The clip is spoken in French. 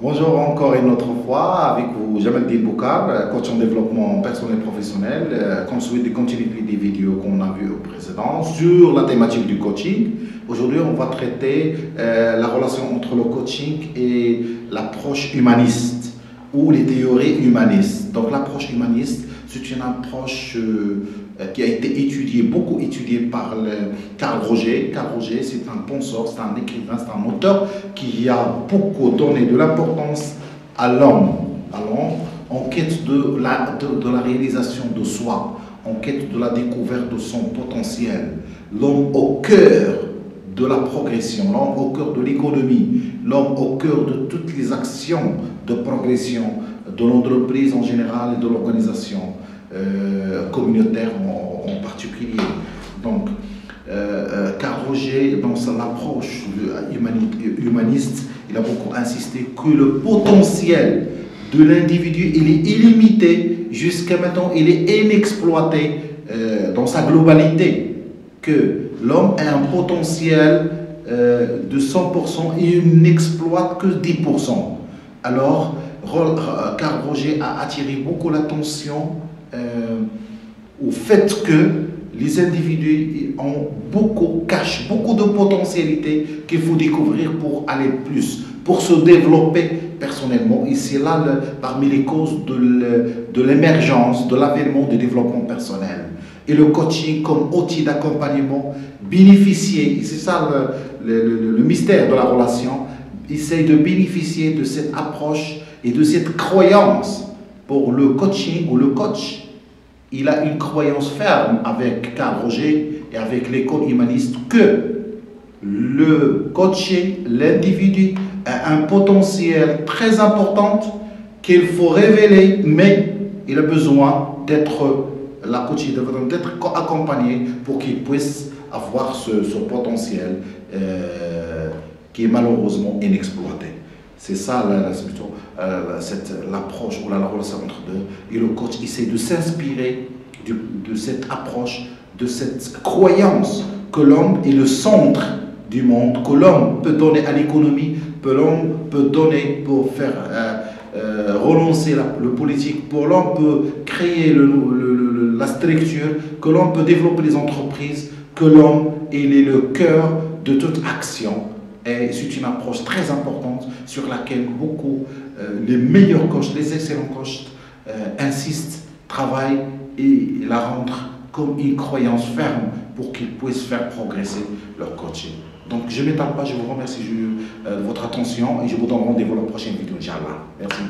Bonjour encore une autre fois avec vous, Jamel Boukar, coach en développement personnel professionnel. Comme suite de continuité des vidéos qu'on a vues au précédent sur la thématique du coaching. Aujourd'hui, on va traiter la relation entre le coaching et l'approche humaniste ou les théories humanistes. Donc l'approche humaniste, c'est une approche qui a été étudiée, beaucoup étudiée par Carl Rogers. Carl Rogers, c'est un penseur, c'est un écrivain, c'est un auteur qui a beaucoup donné de l'importance à l'homme, en quête de la réalisation de soi, en quête de la découverte de son potentiel. L'homme au cœur de la progression, l'homme au cœur de l'économie, l'homme au cœur de toutes les actions de progression de l'entreprise en général et de l'organisation communautaire en particulier. Donc, Carl Rogers, dans son approche humaniste, il a beaucoup insisté que le potentiel de l'individu, il est illimité, jusqu'à maintenant, il est inexploité dans sa globalité, que l'homme a un potentiel de 100% et il n'exploite que 10%. Alors, Carl Rogers a attiré beaucoup l'attention au fait que les individus cachent beaucoup de potentialités qu'il faut découvrir pour aller plus, pour se développer personnellement. Et c'est là, parmi les causes de l'émergence, de l'avènement du développement personnel. Et le coaching comme outil d'accompagnement bénéficier, et c'est ça le mystère de la relation, essaye de bénéficier de cette approche et de cette croyance. Pour le coaching ou le coach, il a une croyance ferme avec Carl Rogers et avec l'école humaniste que le coaché, l'individu, a un potentiel très important qu'il faut révéler, mais il a besoin d'être accompagné pour qu'il puisse avoir ce potentiel qui est malheureusement inexploité. C'est ça l'approche ou la relation entre deux. Et le coach essaie de s'inspirer de cette approche, de cette croyance que l'homme est le centre du monde, que l'homme peut donner à l'économie, que l'homme peut donner pour faire relancer le politique, que l'homme peut créer la structure, que l'homme peut développer les entreprises, que l'homme il est le cœur de toute action. Et c'est une approche très importante sur laquelle beaucoup, les meilleurs coachs, les excellents coachs insistent, travaillent et la rendent comme une croyance ferme pour qu'ils puissent faire progresser leur coaching. Donc je ne m'étale pas, je vous remercie de votre attention et je vous donne rendez-vous à la prochaine vidéo, Inch'Allah. Merci.